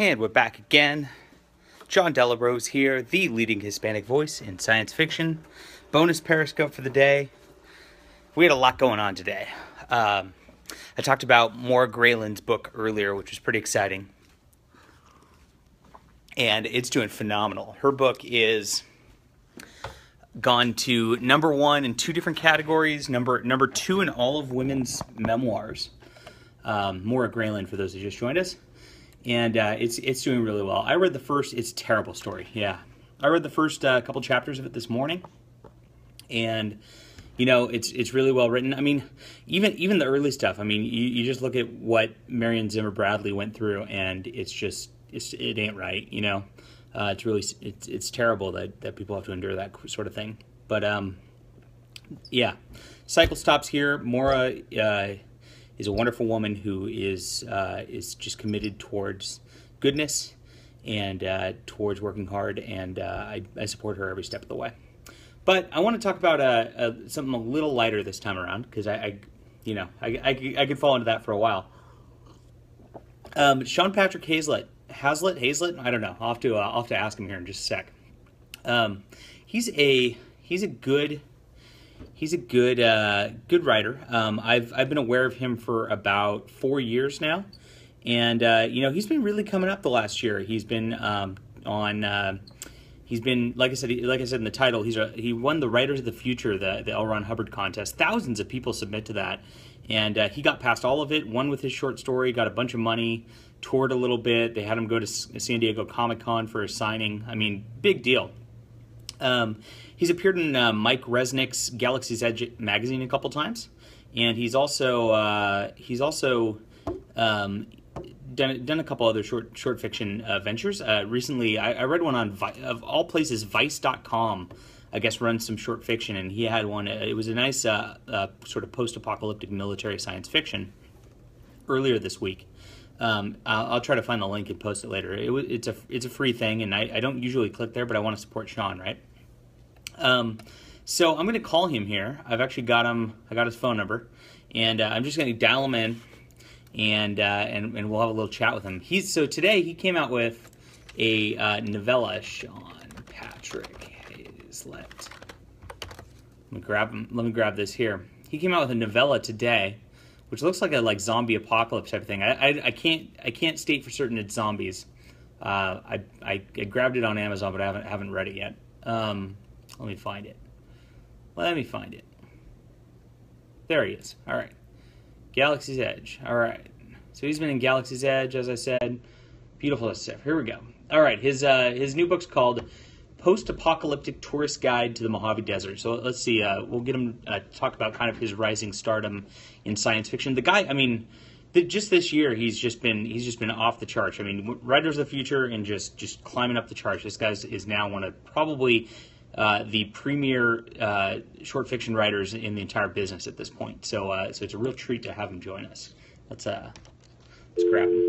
And we're back again. John Delarose here, the leading Hispanic voice in science fiction. Bonus Periscope for the day. We had a lot going on today. I talked about Maura Greyland's book earlier, which was pretty exciting. And it's doing phenomenal. Her book is gone to #1 in 2 different categories. Number 2 in all of women's memoirs. Maura Greyland, for those who just joined us. And it's doing really well. I read the first, it's a terrible story, yeah. I read the first couple chapters of it this morning. And, you know, it's really well written. I mean, even the early stuff, I mean, you just look at what Marion Zimmer Bradley went through, and it ain't right, you know. It's terrible that people have to endure that sort of thing. But, yeah. Cycle stops here. Maura is a wonderful woman who is just committed towards goodness and towards working hard, and I support her every step of the way. But I want to talk about something a little lighter this time around, because I could fall into that for a while. Sean Patrick Hazlett, I don't know. I'll have to ask him here in just a sec. He's a good writer. I've been aware of him for about 4 years now, and you know, he's been really coming up the last year. He's been he's been, like I said in the title, he won the Writers of the Future, the L. Ron Hubbard contest. Thousands of people submit to that, and he got past all of it. Won with his short story, got a bunch of money, toured a little bit. They had him go to San Diego Comic-Con for a signing. I mean, big deal. He's appeared in Mike Resnick's Galaxy's Edge magazine a couple times, and he's also done a couple other short fiction ventures. Recently, I read one on, of all places, Vice.com. I guess runs some short fiction, and he had one. It was a nice sort of post-apocalyptic military science fiction earlier this week. I'll try to find the link and post it later. It's a free thing, and I don't usually click there, but I want to support Sean, right? So I'm going to call him here. I've actually got him. I got his phone number, and I'm just going to dial him in, and we'll have a little chat with him. So today he came out with a novella. Sean Patrick Hazlett. Let me grab this here. He came out with a novella today, which looks like a zombie apocalypse type of thing. I can't state for certain it's zombies. I grabbed it on Amazon, but I haven't read it yet. Let me find it. There he is. All right. Galaxy's Edge. All right. So he's been in Galaxy's Edge, as I said. Beautiful stuff. Here we go. All right. His new book's called Post-Apocalyptic Tourist Guide to the Mojave Desert. So let's see. We'll get him to talk about kind of his rising stardom in science fiction. The guy, I mean, just this year, he's just been off the charts. I mean, Writers of the Future and just climbing up the charts. This guy is now one of probably the premier short fiction writers in the entire business at this point. So it's a real treat to have him join us. Let's grab him.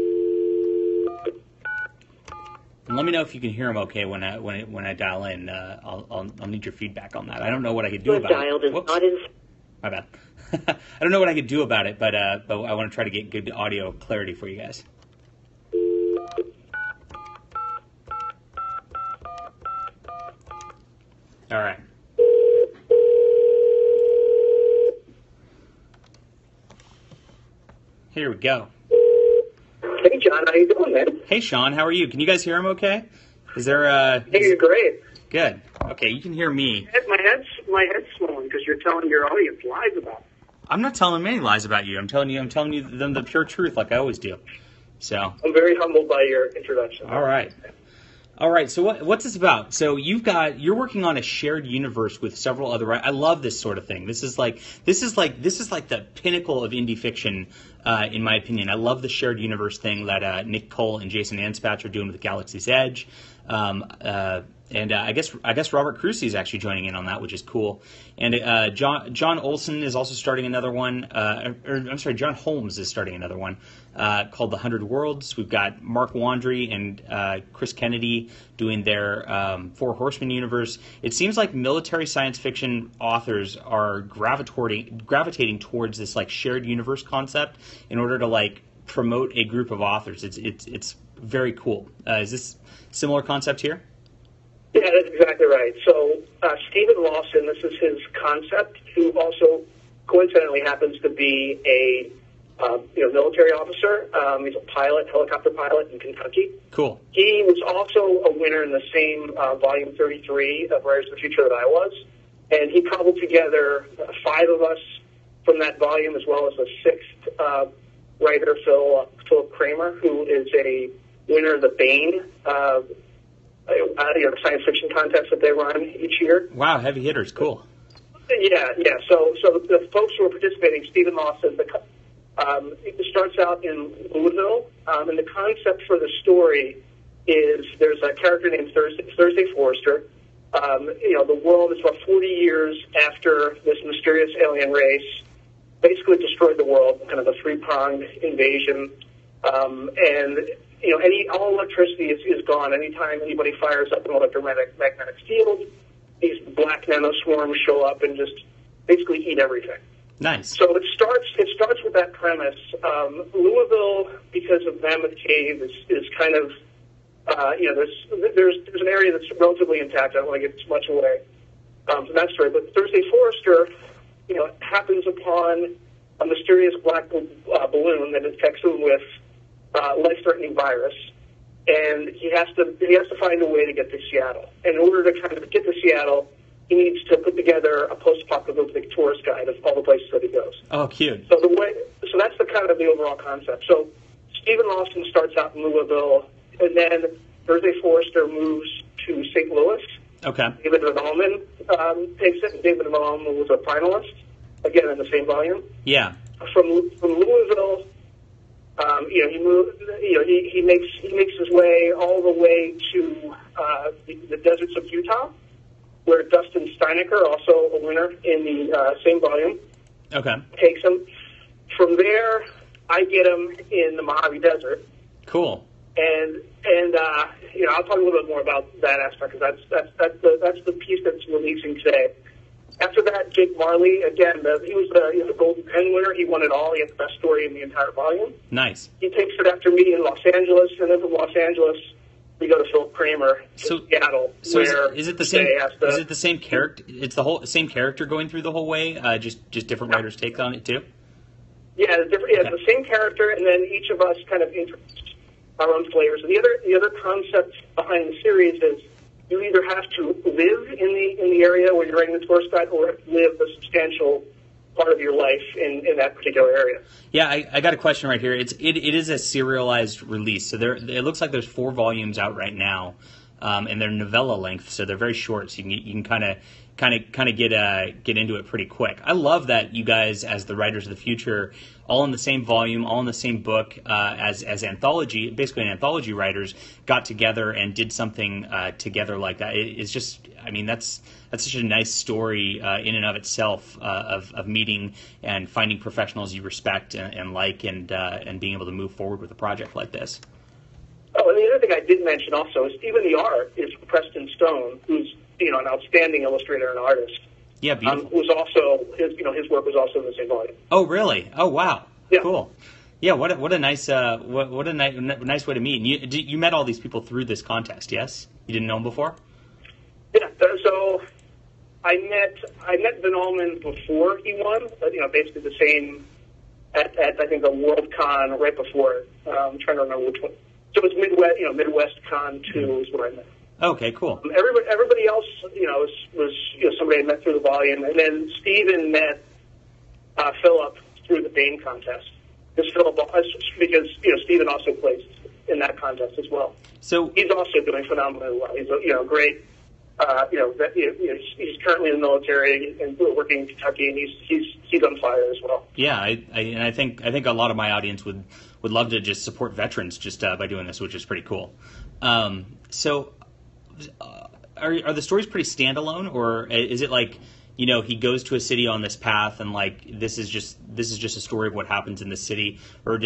And let me know if you can hear him okay when I dial in. I'll need your feedback on that. I don't know what I could do about it. Whoops. My bad. I don't know what I could do about it, but I want to try to get good audio clarity for you guys. All right. Here we go. Hey, John, how you doing, man? Hey, Sean, how are you? Can you guys hear him okay? Is there Hey, you're great. Good. Okay, you can hear me. My head's swollen because you're telling your audience lies about me. I'm not telling any lies about you. I'm telling you them the pure truth, like I always do. So I'm very humbled by your introduction. All right. So what's this about? So you're working on a shared universe with several other writers. I love this sort of thing. This is like the pinnacle of indie fiction, in my opinion. I love the shared universe thing that Nick Cole and Jason Anspach are doing with Galaxy's Edge. And I guess Robert Crucy is actually joining in on that, which is cool. And John Olson is also starting another one. John Holmes is starting another one called The 100 Worlds. We've got Mark Wandry and Chris Kennedy doing their Four Horsemen universe. It seems like military science fiction authors are gravitating towards this like shared universe concept in order to like promote a group of authors. It's very cool. Is this similar concept here? Yeah, that's exactly right. So Stephen Lawson, this is his concept, who also coincidentally happens to be a military officer. He's a pilot, helicopter pilot in Kentucky. Cool. He was also a winner in the same volume 33 of Writers of the Future that I was, and he cobbled together 5 of us from that volume, as well as a 6th writer, Philip Kramer, who is a winner of the Bain science fiction contest that they run each year. Wow, heavy hitters, cool. Yeah. So the folks who are participating, Stephen Lawson, it starts out in Louisville, and the concept for the story is there's a character named Thursday Forrester. The world is about 40 years after this mysterious alien race basically destroyed the world, kind of a 3-pronged invasion, and all electricity is gone. Anytime anybody fires up an electromagnetic field, these black nanoswarms show up and just basically eat everything. Nice. So it starts with that premise. Louisville, because of Mammoth Cave, is kind of there's an area that's relatively intact. I don't want to give too much away from that story. But Thursday Forrester, happens upon a mysterious black balloon that infects him with life-threatening virus, and he has to find a way to get to Seattle. And in order to kind of get to Seattle, he needs to put together a post-apocalyptic tourist guide of all the places that he goes. Oh, cute. So that's the kind of the overall concept. So Stephen Lawson starts out in Louisville, and then Thursday Forrester moves to St. Louis. Okay. David Van Almen takes it, and David Van Almen was a finalist, again in the same volume. Yeah. From Louisville, he makes his way all the way to the deserts of Utah, where Dustin Steinecker, also a winner in the same volume, takes him. From there, I get him in the Mojave Desert. Cool. And I'll talk a little bit more about that aspect, because that's the piece that's releasing today. After that, Jake Marley, again, he was a Golden Pen winner. He won it all. He had the best story in the entire volume. Nice. He takes it after me in Los Angeles, and then from Los Angeles, we go to Philip Kramer to Seattle. So is it the same? Is it the same character? It's the whole same character going through the whole way. Just different writers' take on it too. Yeah, it's the same character, and then each of us kind of introduce our own flavors. And the other concept behind the series is you either have to live in the area where you're writing the tourist guide, or live a substantial part of your life in that particular area. Yeah, I got a question right here. It is a serialized release, so it looks like there's 4 volumes out right now, and they're novella length, so they're very short. So you can kind of get into it pretty quick. I love that you guys, as the Writers of the Future, all in the same volume, all in the same book, as anthology, basically anthology writers, got together and did something together like that. It's just, I mean, that's such a nice story in and of itself, of meeting and finding professionals you respect and like, and being able to move forward with a project like this. Oh, and the other thing I did mention also is even the art is Preston Stone, who's an outstanding illustrator and artist. Yeah, beautiful. Was also his work was also in the same volume. Oh, really? Oh, wow. Yeah. Cool. Yeah, what a nice nice way to meet. And you met all these people through this contest, yes? You didn't know them before? Yeah. So I met Van Almen before he won. Basically the same at I think the World Con right before it. I'm trying to remember which one. So it was Midwest Con 2 is where I met. Okay, cool. Everybody else, was somebody I met through the volume, and then Stephen met Philip through the Bain contest. Because Stephen also placed in that contest as well. So he's also doing phenomenally well. He's a great. He's currently in the military and working in Kentucky, and he's on fire as well. Yeah, I think a lot of my audience would love to just support veterans just by doing this, which is pretty cool. Are the stories pretty standalone, or is it like, he goes to a city on this path and like this is just a story of what happens in the city, or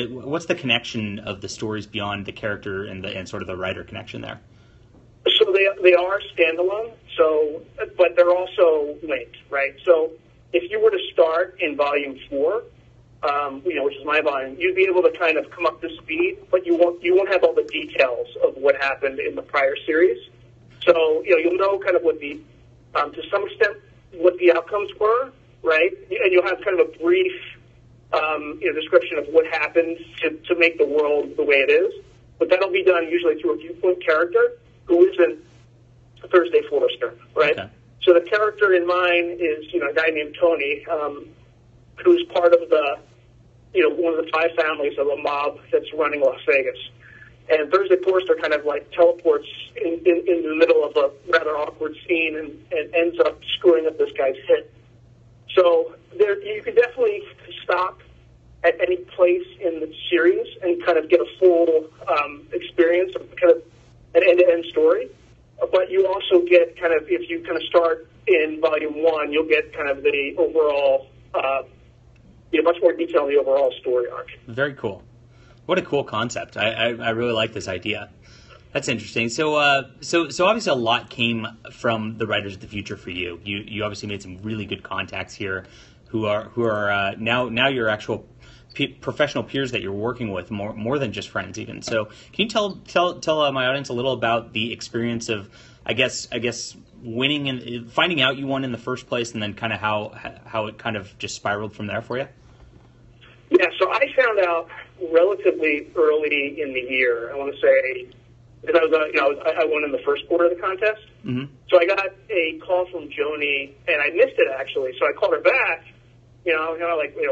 what's the connection of the stories beyond the character and sort of the writer connection there? So they are standalone. So, but they're also linked, right? So if you were to start in volume 4, which is my volume, you'd be able to kind of come up to speed, but you won't have all the details of what happened in the prior series. So, you'll know kind of what to some extent, what the outcomes were, right? And you'll have kind of a brief, description of what happened to make the world the way it is. But that'll be done usually through a viewpoint character who isn't Thursday Forrester, right? Okay. So the character in mine is, a guy named Tony, who's part of one of the 5 families of a mob that's running Las Vegas. And Thursday Forrester kind of like teleports in the middle of a rather awkward scene and ends up screwing up this guy's hit. So you can definitely stop at any place in the series and kind of get a full experience of kind of an end-to-end story. But you also get kind of, if you kind of start in volume 1, you'll get kind of the overall, much more detail in the overall story arc. Very cool. What a cool concept. I really like this idea. That's interesting. So obviously a lot came from the Writers of the Future for you. You obviously made some really good contacts here who are now your actual professional peers that you're working with, more than just friends even. So can you tell my audience a little about the experience of, I guess winning and finding out you won in the first place, and then kind of how it kind of just spiraled from there for you? Yeah, so I found out relatively early in the year. I want to say because I won in the first quarter of the contest. Mm-hmm. So I got a call from Joni, and I missed it actually. So I called her back.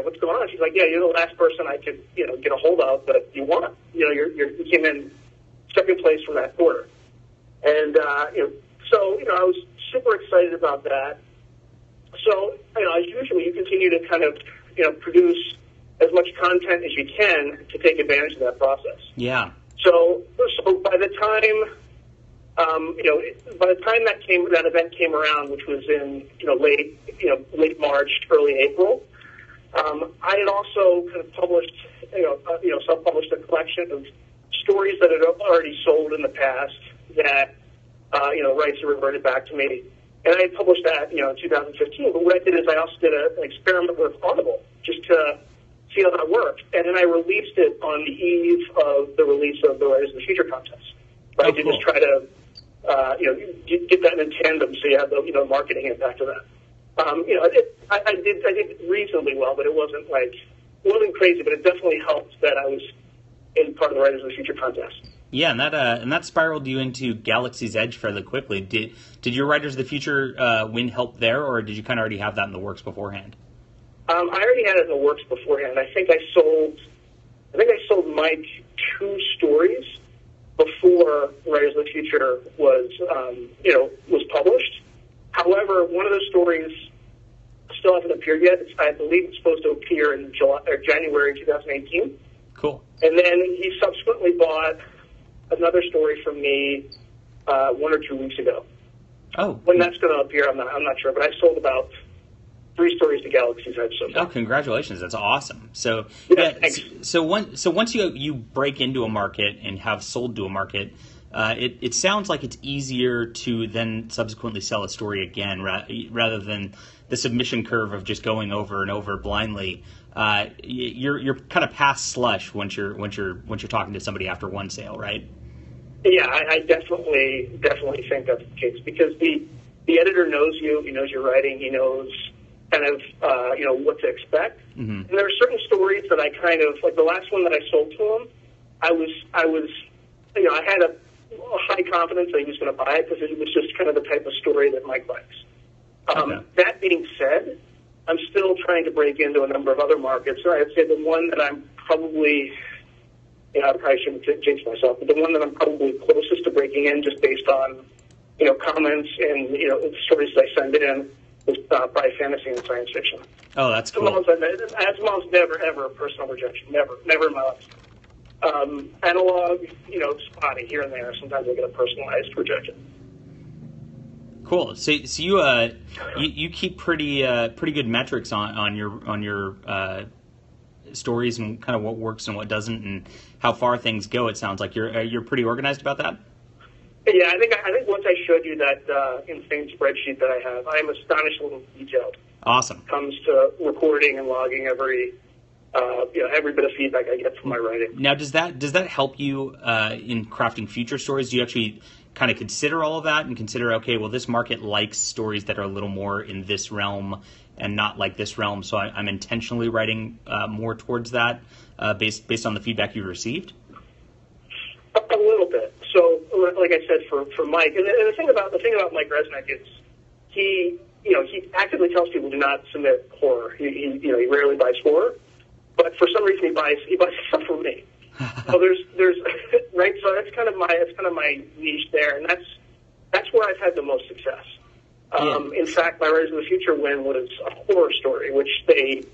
What's going on? She's like, yeah, you're the last person I could, get a hold of, but you won. You came in second place from that quarter. And, I was super excited about that. So, as usual, you continue to kind of, produce as much content as you can to take advantage of that process. Yeah. So by the time, that event came around, which was in, late March, early April, I had also kind of published, self-published a collection of stories that had already sold in the past that, rights had reverted back to me. And I had published that, in 2015. But what I did is I also did an experiment with Audible just to see how that worked. And then I released it on the eve of the release of the Writers of the Future contest. Right? To just try to, get that in tandem so you have the, marketing impact of that. I did reasonably well, but it wasn't crazy, but it definitely helped that I was in part of the Writers of the Future contest. Yeah, and that spiraled you into Galaxy's Edge fairly quickly. Did your Writers of the Future win help there, or did you kind of already have that in the works beforehand? I already had it in the works beforehand. I think I sold Mike 2 stories before Writers of the Future was published. However, one of those stories still hasn't appeared yet. I believe it's supposed to appear in January 2018. Cool. And then he subsequently bought another story from me 1 or 2 weeks ago. Oh. When that's going to appear, I'm not sure, but I sold about 3 stories to Galaxy's Edge so far. Oh, congratulations! That's awesome. So thanks. So once you break into a market and have sold to a market, it sounds like it's easier to then subsequently sell a story again rather than the submission curve of just going over and over blindly. You're kind of past slush once you're talking to somebody after one sale, right? Yeah, I definitely think that's the case because the editor knows you, he knows your writing, he knows kind of what to expect. Mm-hmm. And there are certain stories that I kind of like. The last one that I sold to him, I had a high confidence that he was going to buy it because it was just kind of the type of story that Mike likes. Okay. That being said, I'm still trying to break into a number of other markets. So I'd say the one that I'm probably, I probably shouldn't jinx myself, but the one that I'm probably closest to breaking in just based on, comments and, stories that I send in is probably fantasy and science fiction. Oh, that's cool. Asimo's never, ever a personal rejection. Never in my life. Analog, spotty here and there. Sometimes I get a personalized rejection. Cool. So you keep pretty good metrics on your stories and kind of what works and what doesn't and how far things go. It sounds like you're pretty organized about that. Yeah, I think once I showed you that insane spreadsheet that I have, I am astonishingly detailed. Awesome. When it comes to recording and logging every every bit of feedback I get from my writing. Now, does that help you in crafting future stories? Do you actually kind of consider all of that and consider, okay, well, this market likes stories that are a little more in this realm and not like this realm, so I'm intentionally writing more towards that based on the feedback you received? A little bit. So, like I said, for Mike, and the thing about Mike Resnick is he actively tells people do not submit horror. He rarely buys horror, but for some reason he buys stuff from me. So there's right. So that's kind of my niche there, and that's where I've had the most success. In fact, my Rise of the Future win was a horror story, which they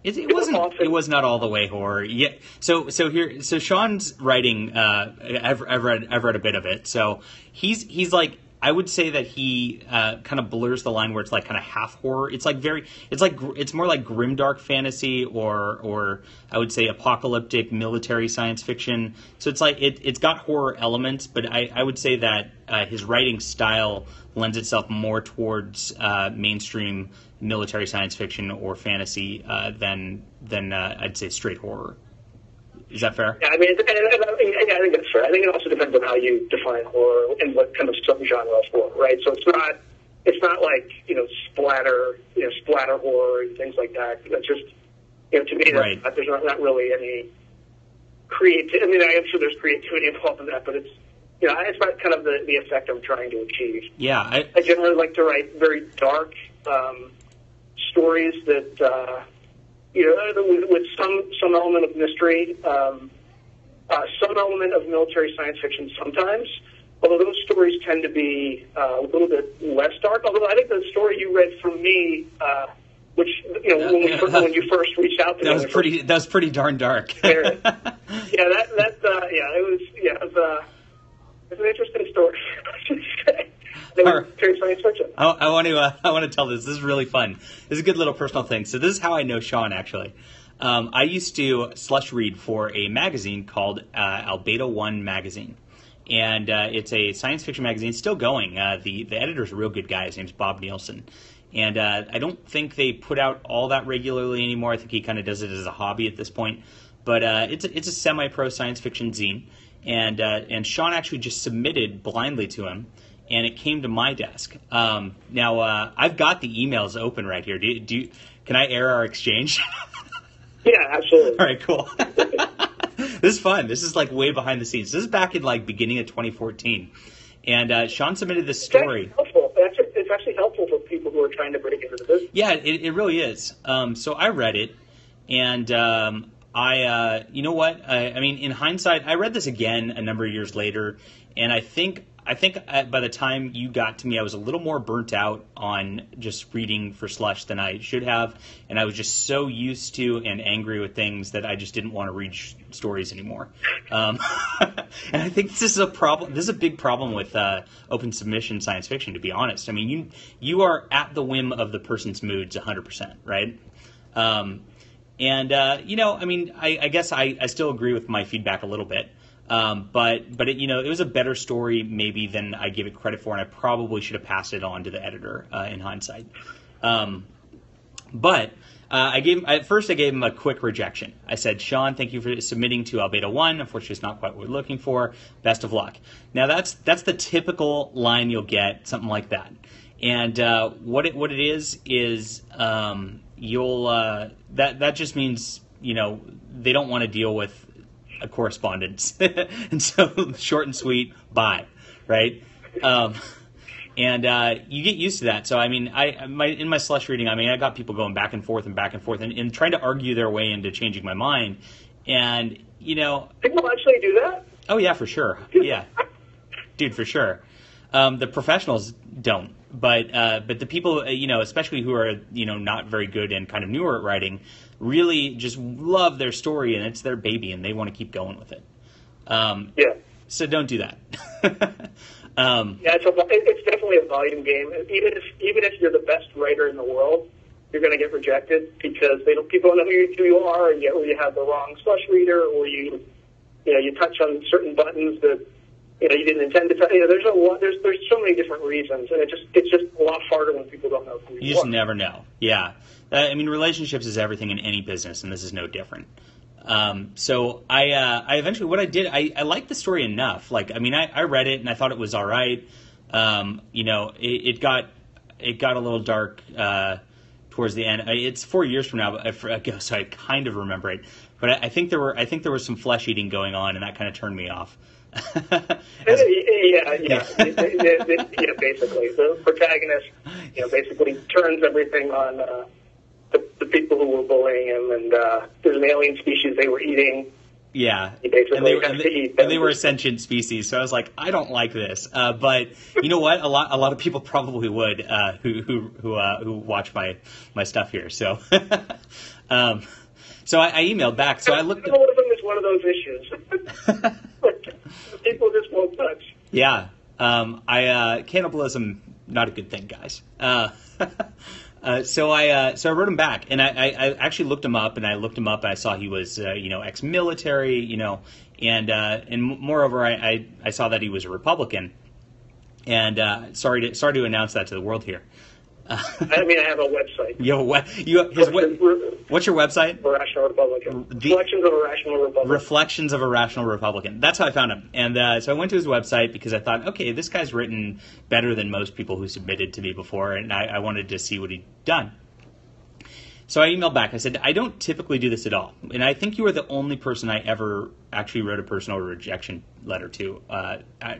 It was not all the way horror. Yeah. So Sean's writing. I've read a bit of it. So he's like, I would say that he kind of blurs the line where it's like kind of half horror. It's more like grimdark fantasy or I would say apocalyptic military science fiction. So it's like it's got horror elements, but I would say that his writing style lends itself more towards mainstream military science fiction or fantasy than I'd say straight horror. Is that fair? Yeah, I mean, I think that's fair. I think it also depends on how you define horror and what kind of subgenre of horror, right? So it's not like splatter horror and things like that. That's just to me, right. There's not really any creativity. I mean, I am sure there's creativity involved in that, but it's it's not kind of the effect I'm trying to achieve. Yeah, I generally like to write very dark stories that. With some element of mystery, some element of military science fiction sometimes, although those stories tend to be a little bit less dark. Although I think the story you read from me, which when you first reached out to me, that was pretty darn dark. It was an interesting story, I should say. Science fiction. I want to tell this. This is really fun. This is a good little personal thing. So this is how I know Sean, actually. I used to slush read for a magazine called Albedo 1 magazine. And it's a science fiction magazine. It's still going. The editor's a real good guy. His name's Bob Nielsen. And I don't think they put out all that regularly anymore. I think he kind of does it as a hobby at this point. But it's a semi-pro science fiction zine. And Sean actually just submitted blindly to him. And it came to my desk. Now, I've got the emails open right here. Can I air our exchange? Yeah, absolutely. All right, cool. This is fun. This is like way behind the scenes. This is back in like beginning of 2014. And Sean submitted this story. It's actually helpful for people who are trying to break into the business. Yeah, it really is. So I read it, and you know what? I mean, in hindsight, I read this again a number of years later, and I think by the time you got to me, I was a little more burnt out on just reading for slush than I should have, and I was just so used to and angry with things that I just didn't want to read stories anymore. And I think this is a problem. This is a big problem with open submission science fiction, to be honest. I mean, you are at the whim of the person's moods 100%, right? I mean, I guess I still agree with my feedback a little bit. But it was a better story maybe than I gave it credit for, and I probably should have passed it on to the editor in hindsight. But I gave him a quick rejection. I said, Sean, thank you for submitting to Albedo 1. Unfortunately, it's not quite what we're looking for. Best of luck. Now that's the typical line you'll get, something like that. And what it is you'll that just means they don't want to deal with a correspondence, and so short and sweet, bye, right? And you get used to that. So I mean, in my slush reading, I mean, I got people going back and forth and trying to argue their way into changing my mind, and people actually do that. Oh yeah, for sure, yeah, dude, for sure. The professionals don't, but the people, especially who are not very good and kind of newer at writing, really just love their story and it's their baby and they want to keep going with it. Yeah. So don't do that. It's definitely a volume game. Even if you're the best writer in the world, you're going to get rejected because people don't know who you are, and you have the wrong slush reader, or you touch on certain buttons that you didn't intend to tell. There's a lot. There's so many different reasons, and it's just a lot harder when people don't know who you are. You just never know. Yeah, I mean, relationships is everything in any business, and this is no different. So I eventually, what I did, I liked the story enough. Like, I mean, I read it and I thought it was all right. It got a little dark towards the end. It's 4 years from now ago, so I kind of remember it. But I think there was some flesh eating going on, and that kind of turned me off. Yeah. Basically, the protagonist, basically turns everything on the people who were bullying him, and there's an alien species they were eating. Yeah, and they were a sentient species, so I was like, I don't like this. But you know what? A lot of people probably would who watch my stuff here. So, so I emailed back. So I looked. One of them is one of those issues. People just won't touch. Yeah, cannibalism, not a good thing, guys. So I wrote him back, and I actually looked him up, and I saw he was ex-military, and moreover I saw that he was a Republican, and sorry to announce that to the world here. I mean, I have a website. What's your website? Irrational Republican. Reflections of a Rational Republican. Reflections of a Rational Republican. That's how I found him. And so I went to his website because I thought, okay, this guy's written better than most people who submitted to me before, and I wanted to see what he'd done. So I emailed back. I said, I don't typically do this at all. And I think you are the only person I ever actually wrote a personal rejection letter to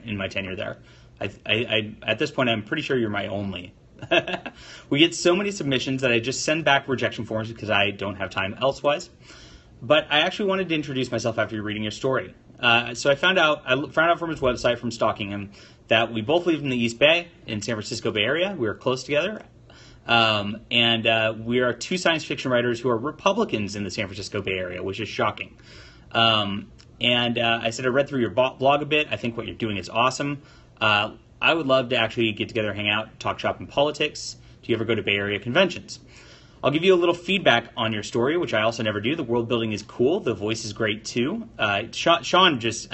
in my tenure there. I at this point, I'm pretty sure you're my only. We get so many submissions that I just send back rejection forms because I don't have time elsewise. But I actually wanted to introduce myself after reading your story. So I found out from his website, from stalking him, that we both live in the East Bay, in San Francisco Bay Area. We are close together. And we are two science fiction writers who are Republicans in the San Francisco Bay Area, which is shocking. And I said, I read through your blog a bit. I think what you're doing is awesome. I would love to actually get together, hang out, talk shop in politics. Do you ever go to Bay Area conventions? I'll give you a little feedback on your story, which I also never do. The world building is cool. The voice is great too. Sean is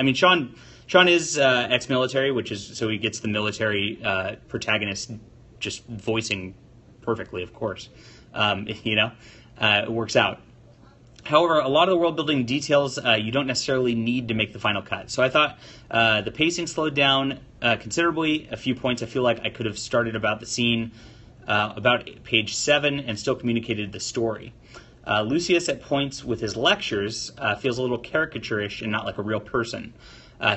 ex-military, which is so he gets the military protagonist just voicing perfectly, of course. It works out. However, a lot of the world-building details you don't necessarily need to make the final cut. So I thought the pacing slowed down considerably. A few points I feel like I could have started about the scene about page 7 and still communicated the story. Lucius, at points with his lectures, feels a little caricature-ish and not like a real person.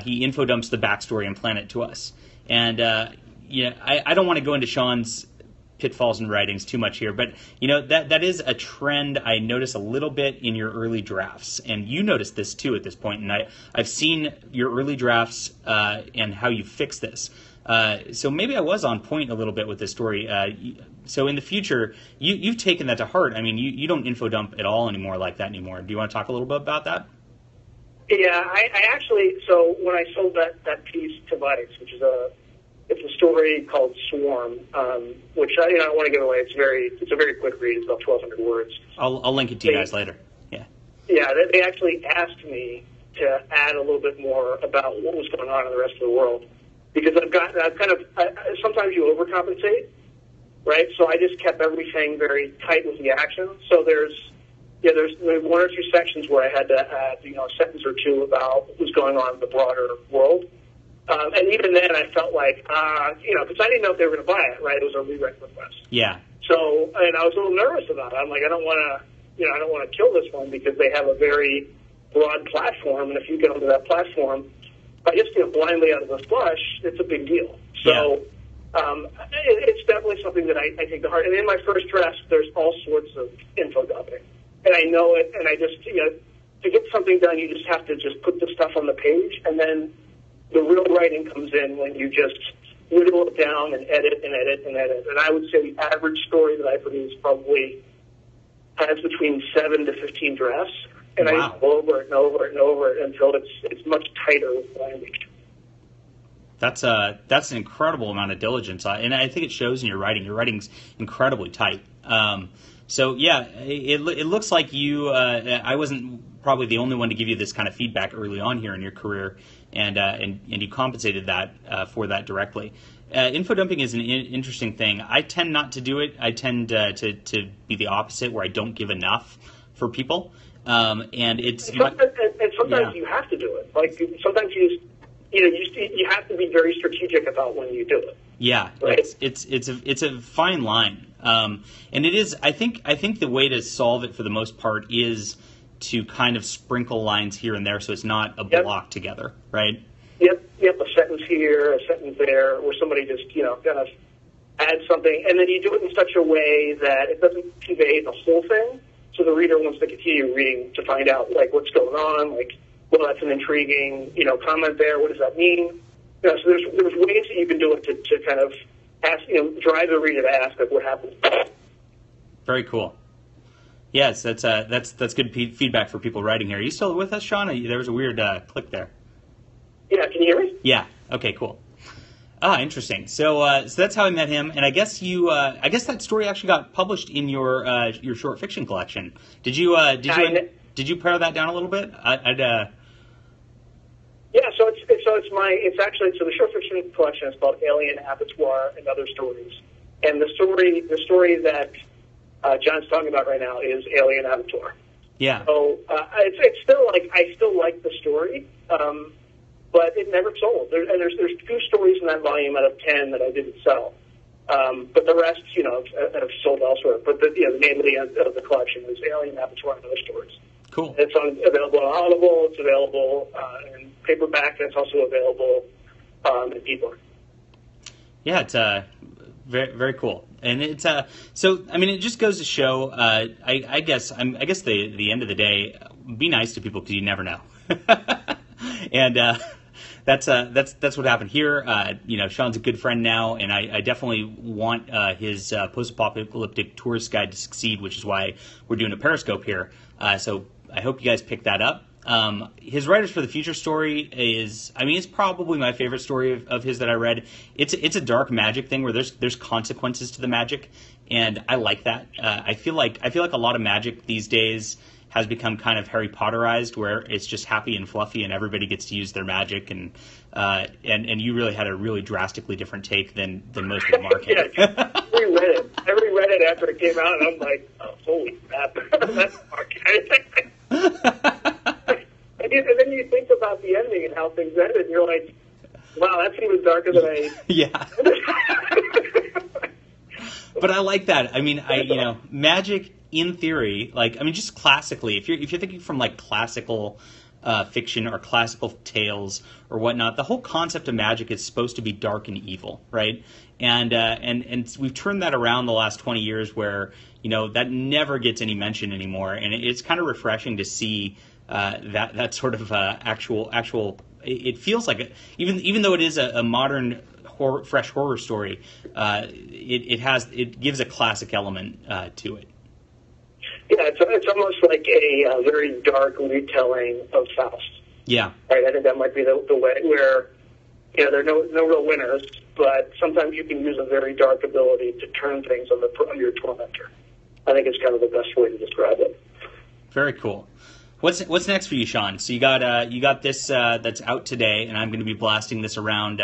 He info-dumps the backstory and planet to us. And I don't want to go into Sean's pitfalls and writings too much here, but that is a trend I notice a little bit in your early drafts, and you noticed this too at this point, and I've seen your early drafts and how you fix this. So maybe I was on point a little bit with this story. So in the future, you've taken that to heart. I mean, you don't info dump at all anymore like that anymore. Do you want to talk a little bit about that? Yeah, I actually, so when I sold that piece to Vice, which is it's a story called Swarm, which I don't want to give away. It's a very quick read. It's about 1,200 words. I'll link it to you guys later. Yeah. Yeah, they actually asked me to add a little bit more about what was going on in the rest of the world, because sometimes you overcompensate, right? So I just kept everything very tight with the action. So there's one or two sections where I had to add a sentence or two about what was going on in the broader world. And even then, I felt like, because I didn't know if they were going to buy it, right? It was a rewrite request. Yeah. So, and I was a little nervous about it. I'm like, I don't want to kill this one because they have a very broad platform, and if you get onto that platform, by just blindly out of the flush, it's a big deal. So, it's definitely something that I take to heart. And in my first draft, there's all sorts of info dumping, and I know it. And I just, to get something done, you just have to just put the stuff on the page, and then the real writing comes in when you just whittle it down and edit and edit and edit. And I would say the average story that I produce probably has between 7 to 15 drafts. And wow. I just go over it and over it and over it until it's much tighter with language. That's an incredible amount of diligence, and I think it shows in your writing. Your writing's incredibly tight. So yeah, it looks like you. I wasn't probably the only one to give you this kind of feedback early on here in your career, and you compensated that for that directly. Info dumping is an interesting thing. I tend not to do it. I tend to be the opposite, where I don't give enough for people, and it's sometimes you have to do it. Like sometimes you have to be very strategic about when you do it. Yeah, right? It's a fine line, and it is. I think the way to solve it for the most part is to kind of sprinkle lines here and there, so it's not a block together, right? Yep. A sentence here, a sentence there, where somebody just kind of adds something, and then you do it in such a way that it doesn't convey the whole thing, so the reader wants to continue reading to find out like what's going on, like. Well, that's an intriguing, comment there. What does that mean? So there's ways that you can do it to kind of ask, drive the reader to ask, like, what happens. Very cool. Yes, that's good feedback for people writing here. Are you still with us, Sean? There was a weird click there. Yeah, can you hear me? Yeah. Okay. Cool. Interesting. So that's how I met him, and I guess that story actually got published in your short fiction collection. Did you pare that down a little bit? Yeah, so the short fiction collection is called Alien Abattoir and Other Stories, and the story that John's talking about right now is Alien Abattoir. Yeah. So it's still I still like the story, but it never sold. There's 2 stories in that volume out of 10 that I didn't sell, but the rest have sold elsewhere. But the name of the collection is Alien Abattoir and Other Stories. Cool. It's available on Audible. It's available in paperback. And it's also available in ebook. Yeah, it's very, very cool, and it's so. I mean, it just goes to show. I guess the end of the day, be nice to people because you never know, and that's what happened here. Sean's a good friend now, and I definitely want his post-apocalyptic tourist guide to succeed, which is why we're doing a Periscope here. So I hope you guys pick that up. His Writers for the Future story it's probably my favorite story of his that I read. It's a dark magic thing where there's consequences to the magic, and I like that. I feel like a lot of magic these days has become kind of Harry Potterized, where it's just happy and fluffy and everybody gets to use their magic, and you really had a really drastically different take than most of the market. Yeah, I reread it after it came out, and I'm like, oh, holy crap, that's market. And then you think about the ending and how things ended, and you're like, wow, that's even darker than I... Yeah. But I like that. I mean, magic in theory, just classically, if you're thinking from like classical fiction or classical tales or whatnot, the whole concept of magic is supposed to be dark and evil, right? And we've turned that around the last 20 years where, that never gets any mention anymore. And it's kind of refreshing to see that sort of actual. It feels like even though it is a modern fresh horror story, it gives a classic element to it. Yeah, it's almost like a very dark retelling of Faust. Yeah. Right. I think that might be the way where there are no real winners, but sometimes you can use a very dark ability to turn things on your tormentor. I think it's kind of the best way to describe it. Very cool. What's next for you, Sean? So you got this that's out today, and I'm going to be blasting this around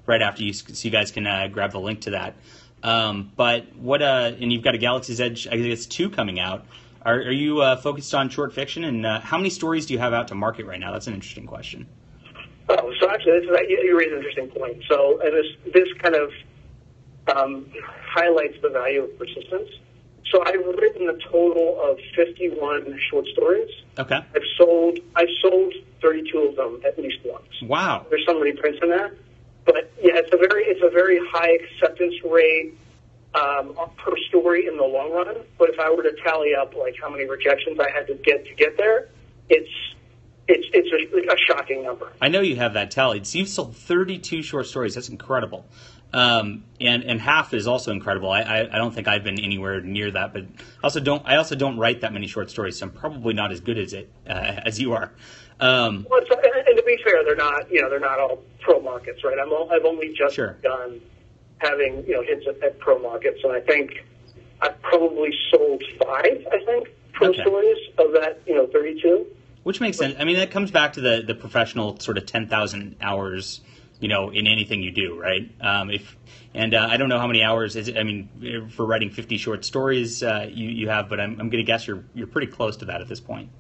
right after you, so you guys can grab the link to that. But what? And you've got a Galaxy's Edge, I guess 2 coming out. Are you focused on short fiction? And how many stories do you have out to market right now? That's an interesting question. Oh, so actually, you raise an interesting point. So, and this kind of highlights the value of persistence. So I've written a total of 51 short stories. Okay. I've sold 32 of them at least once. Wow. There's some reprints in there, but yeah, it's a very high acceptance rate per story in the long run. But if I were to tally up like how many rejections I had to get there, it's a shocking number. I know you have that tallied. So you've sold 32 short stories. That's incredible. And half is also incredible. I don't think I've been anywhere near that, but I also don't write that many short stories, so I'm probably not as good as you are. Well, and to be fair, they're not all pro markets, right? I've only just begun having hits at pro markets, and I think I've probably sold 5. I think pro stories of that 32. Which makes sense. I mean, that comes back to the professional sort of 10,000 hours, in anything you do, right? I don't know how many hours for writing 50 short stories you have, but I'm going to guess you're pretty close to that at this point.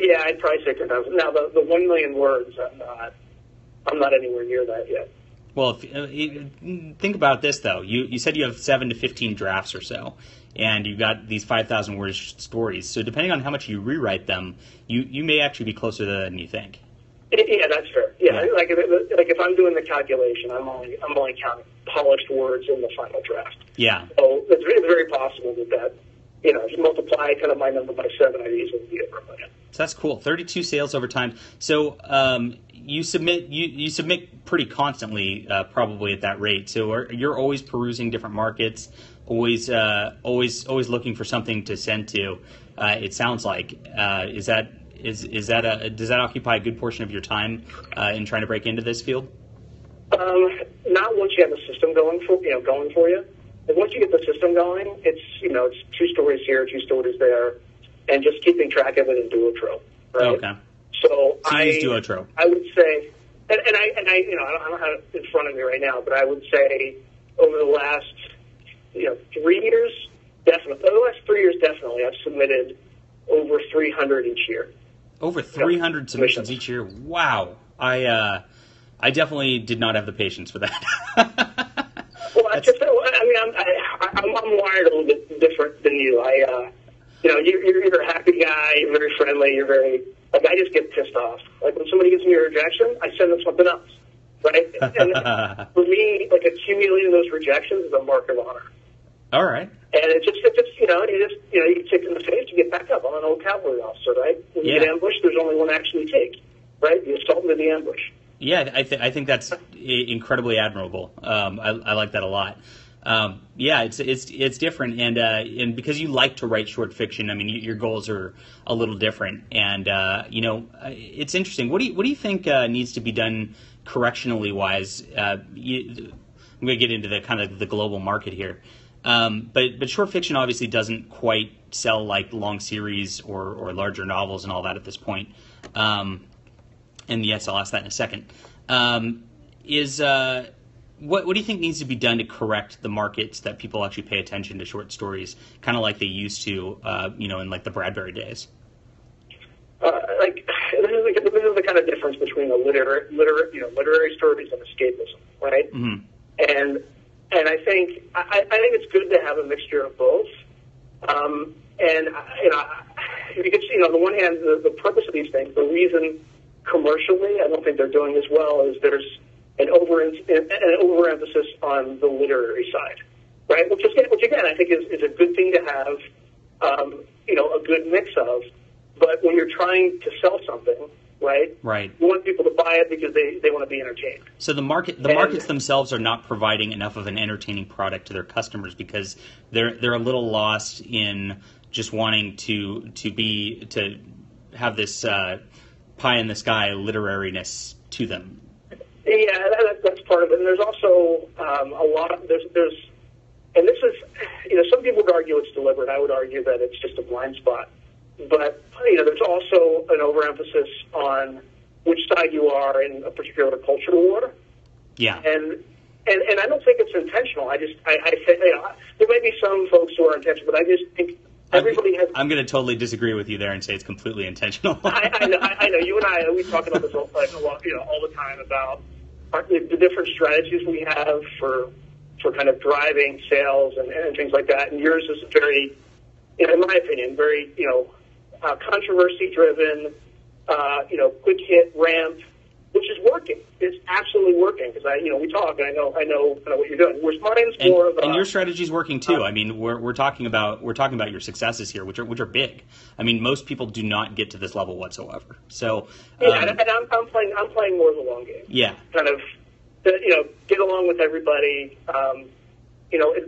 Yeah, I'd probably say 10,000. Now the 1 million words, I'm not anywhere near that yet. Well, think about this though. You said you have 7 to 15 drafts or so, and you've got these 5,000 word stories. So depending on how much you rewrite them, you may actually be closer than you think. Yeah, that's fair. Yeah, like if I'm doing the calculation, I'm only counting polished words in the final draft. Yeah. So it's very possible that if you multiply kind of my number by 7, I'd easily be over 1 million. So that's cool. 32 sales over time. So you submit pretty constantly, probably at that rate. So you're always perusing different markets, always looking for something to send to. It sounds like does that occupy a good portion of your time in trying to break into this field? Not once you have the system going for you. And once you get the system going, it's 2 stories here, 2 stories there, and just keeping track of it in Duotrope. Right? Okay. So you use Duotrope. I would say, and I I don't have it in front of me right now, but I would say over the last 3 years, definitely, I've submitted over 300 each year. Over 300 submissions each year. Wow. I definitely did not have the patience for that. Well, I'm wired a little bit different than you. You're a happy guy. You're very friendly. You're very I just get pissed off. Like when somebody gives me a rejection, I send them something else, right? And for me, accumulating those rejections is a mark of honor. All right. And it's just you get kicked in the face, you get back up. I'm an old cavalry officer, right? When you get ambushed, there's only one action you take, right? You assault into the ambush. Yeah, I think that's incredibly admirable. I like that a lot. It's different, and because you like to write short fiction, I mean, your goals are a little different, and it's interesting. What do you think needs to be done correctionally wise? I'm going to get into the kind of the global market here, but short fiction obviously doesn't quite sell like long series or larger novels and all that at this point. And yes, I'll ask that in a second. What do you think needs to be done to correct the markets that people actually pay attention to short stories, kind of like they used to, in like the Bradbury days? This is the kind of difference between literary stories and escapism, right? Mm-hmm. And I think it's good to have a mixture of both. Because on the one hand, the purpose of these things, the reason commercially I don't think they're doing as well is there's an overemphasis on the literary side, right? Which again I think is a good thing to have, a good mix of. But when you're trying to sell something, right? You want people to buy it because they want to be entertained. So the markets themselves are not providing enough of an entertaining product to their customers because they're a little lost in just wanting to have this pie in the sky literariness to them. Yeah, that's part of it. And there's also a lot of there's and this is some people would argue it's deliberate. I would argue that it's just a blind spot. But there's also an overemphasis on which side you are in a particular cultural war. Yeah. And I don't think it's intentional. I say there may be some folks who are intentional, but I just think everybody has. I'm going to totally disagree with you there and say it's completely intentional. I know. You and I we talk about this all the time about the different strategies we have for kind of driving sales and things like that. And yours is very, in my opinion, very controversy driven, quick hit ramp, which is working. It's absolutely working because we talk and I know kind of what you're doing. Whereas mine's more of and your strategy is working too. I mean, we're talking about your successes here, which are big. I mean, most people do not get to this level whatsoever. So and I'm playing more of the long game. Yeah, kind of get along with everybody,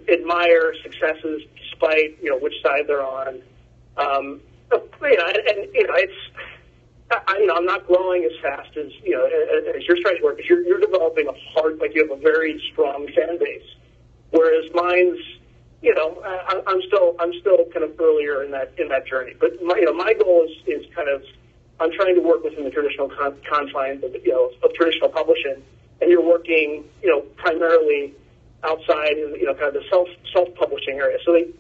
admire successes despite, which side they're on. I'm not growing as fast as your strategy work, because you're developing you have a very strong fan base, whereas mine's, I'm still kind of earlier in that journey. But my goal is kind of, I'm trying to work within the traditional confines of traditional publishing, and you're working primarily outside in kind of the self-publishing area. So in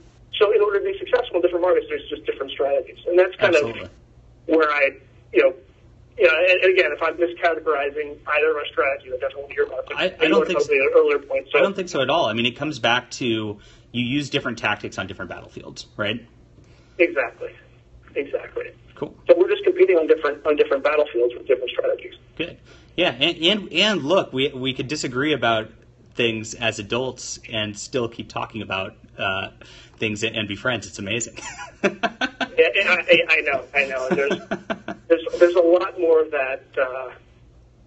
order to be successful in different markets, there's just different strategies, and that's kind Absolutely. of where and again, if I'm miscategorizing either of our strategies, I definitely want to hear about it. I don't think so. Earlier point. So. I don't think so at all. I mean, it comes back to you use different tactics on different battlefields, right? Exactly. Cool. So we're just competing on different battlefields with different strategies. Good. Yeah, and look, we could disagree about things as adults and still keep talking about things and be friends. It's amazing. I know. And there's a lot more of that.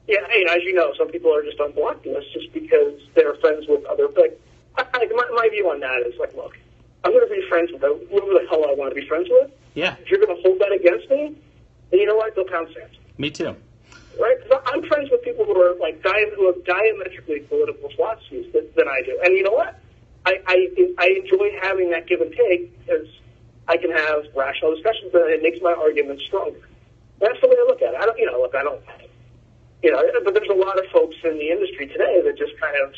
As you know, some people are just on block lists just because they're friends with other. My view on that is look, I'm going to be friends with whoever the hell I want to be friends with. Yeah. If you're going to hold that against me, then you know what? Go pound sand. Me too. Right? Because I'm friends with people who are who have diametrically political philosophies than I do, and you know what? I enjoy having that give and take because I can have rational discussions, and it makes my arguments stronger. That's the way I look at it. I don't. But there's a lot of folks in the industry today that just kind of,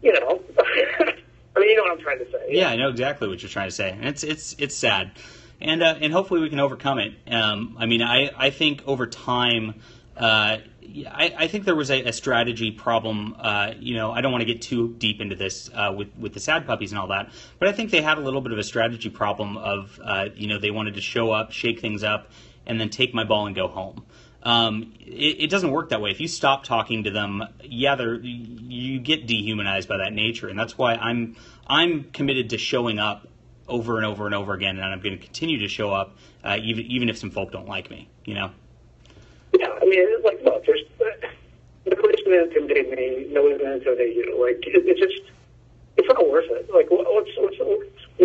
I mean, you know what I'm trying to say. Yeah, I know exactly what you're trying to say, and it's sad, and hopefully we can overcome it. I mean, I think over time. I think there was a strategy problem. I don't want to get too deep into this with the sad puppies and all that, but I think they had a little bit of a strategy problem of they wanted to show up, shake things up, and then take my ball and go home. It doesn't work that way. If you stop talking to them, you get dehumanized by that nature, and that's why I'm committed to showing up over and over and over again, and I'm going to continue to show up even if some folk don't like me. Yeah, I mean, look, there's nobody's going to intimidate me. Nobody's going to intimidate you. It's not worth it. What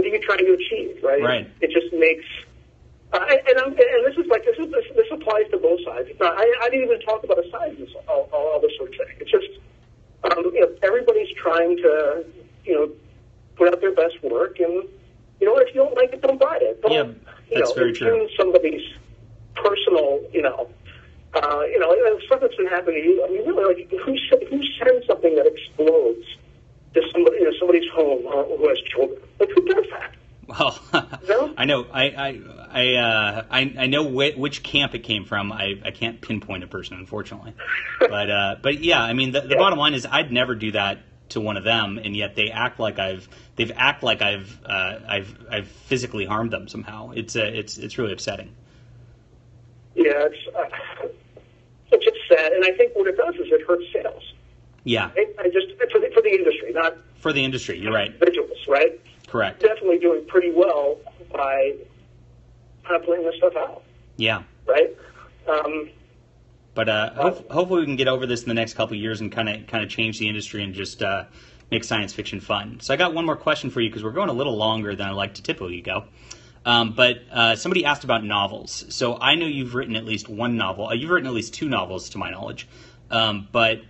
are you trying to achieve, right? Right. It just makes. This applies to both sides. I didn't even talk about a side in all this sort of thing. It's just everybody's trying to put out their best work, and if you don't like it, don't buy it. Don't, that's very true. Somebody's personal, stuff that's been happening to you. I mean, really, who sends something that explodes to somebody's home who has children? Who does that? Well, no? I know. I know which camp it came from. I can't pinpoint a person, unfortunately. But yeah, I mean, the bottom line is I'd never do that to one of them, and yet they act like I've physically harmed them somehow. It's really upsetting. Yeah, it's just sad, and I think what it does is it hurts sales. Yeah. For the industry, not for the industry. You're right. Individuals, right? Correct. Definitely doing pretty well by kind of putting this stuff out. Yeah. Right. But hopefully we can get over this in the next couple of years and kind of change the industry and just make science fiction fun. So I got one more question for you because we're going a little longer than I like to typically go. But somebody asked about novels. So I know you've written at least one novel. You've written at least two novels, to my knowledge. But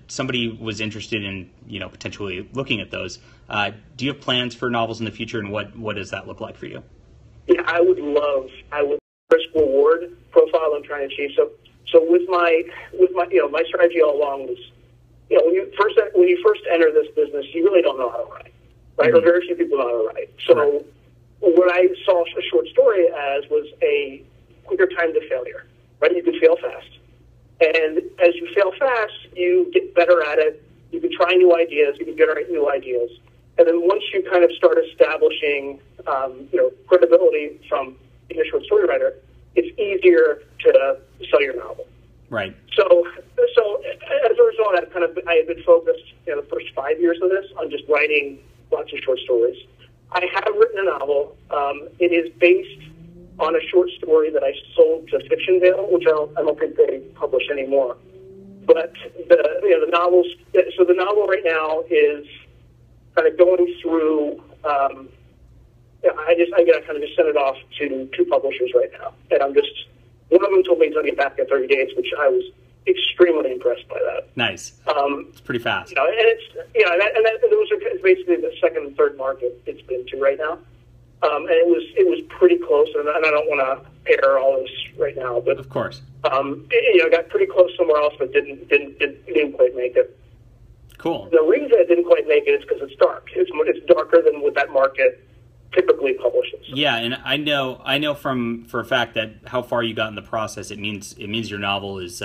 somebody was interested in potentially looking at those. Do you have plans for novels in the future, and what does that look like for you? Yeah, I would risk reward profile I'm trying to achieve. So with my my strategy all along was when you first enter this business, you really don't know how to write, right? Mm-hmm. Or very few people know how to write. So. Right. What I saw a short story as was a quicker time to failure, right? You can fail fast. And as you fail fast, you get better at it. You can try new ideas. You can generate new ideas. And then once you kind of start establishing, credibility from being a short story writer, it's easier to sell your novel. Right. So as a result, I had been focused the first 5 years of this on just writing lots of short stories. I have written a novel. It is based on a short story that I sold to Fiction Vale, which I don't think they publish anymore. but the novels. So the novel right now is kind of going through. I got to kind of just send it off to two publishers right now, and one of them told me he's going to get back in 30 days, which I was extremely impressed by that. Nice. It's pretty fast. And it's those are basically the second and third market it's been to right now, and it was pretty close. And I don't want to air all this right now, but of course, got pretty close somewhere else, but didn't quite make it. Cool. The reason it didn't quite make it is because it's dark. It's darker than what that market typically publishes. Yeah, and I know for a fact that how far you got in the process, it means your novel is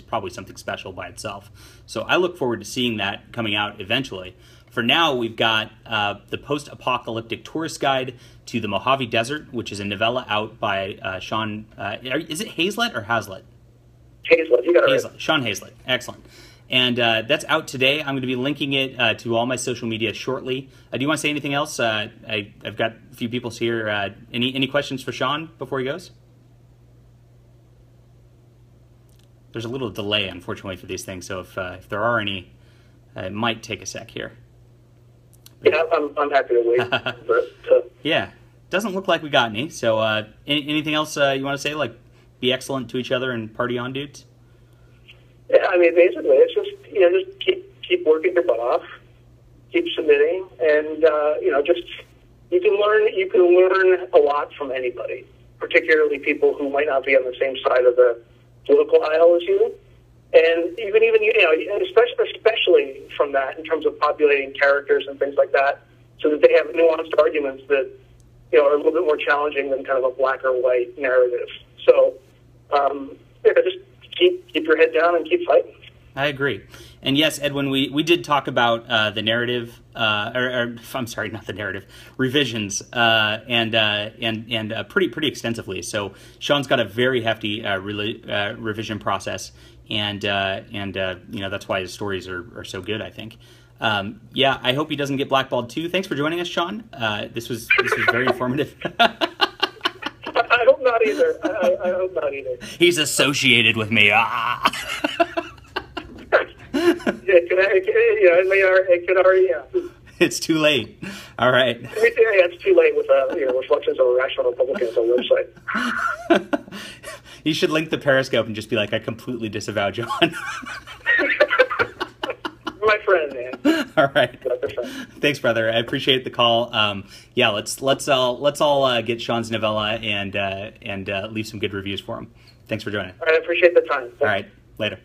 probably something special by itself. So I look forward to seeing that coming out eventually. For now, we've got the Post-Apocalyptic Tourist Guide to the Mojave Desert, which is a novella out by Sean. Is it Hazlett or Hazlett? Hazlett, you got it Hazlett. right. Sean Hazlett, excellent. And that's out today. I'm going to be linking it to all my social media shortly. Do you want to say anything else? I've got a few people here. Any questions for Sean before he goes? There's a little delay, unfortunately, for these things. So if there are any, it might take a sec here. Yeah, I'm happy to wait. Yeah, doesn't look like we got any. So anything else you want to say? Like, be excellent to each other and party on, dudes. Yeah, I mean, basically, it's just keep working your butt off, keep submitting, and just you can learn a lot from anybody, particularly people who might not be on the same side of the political aisle as you, and especially from that in terms of populating characters and things like that, so that they have nuanced arguments that are a little bit more challenging than kind of a black or white narrative. So, just keep your head down and keep fighting. I agree. And yes, Edwin, we did talk about the narrative, I'm sorry, not the narrative, revisions, and pretty extensely. So Sean's got a very hefty revision process, and that's why his stories are so good, I think. Yeah, I hope he doesn't get blackballed too. Thanks for joining us, Sean. This was very informative. I hope not either. I hope not either. He's associated with me. It could already. Yeah. It's too late. All right. Yeah, it's too late with Reflections of a Rational Republican on the website. You should link the Periscope and just be like, I completely disavow John. My friend, man. All right. Thanks, brother. I appreciate the call. Yeah, let's all get Sean's novella and leave some good reviews for him. Thanks for joining. All right, I appreciate the time. Thanks. All right, later.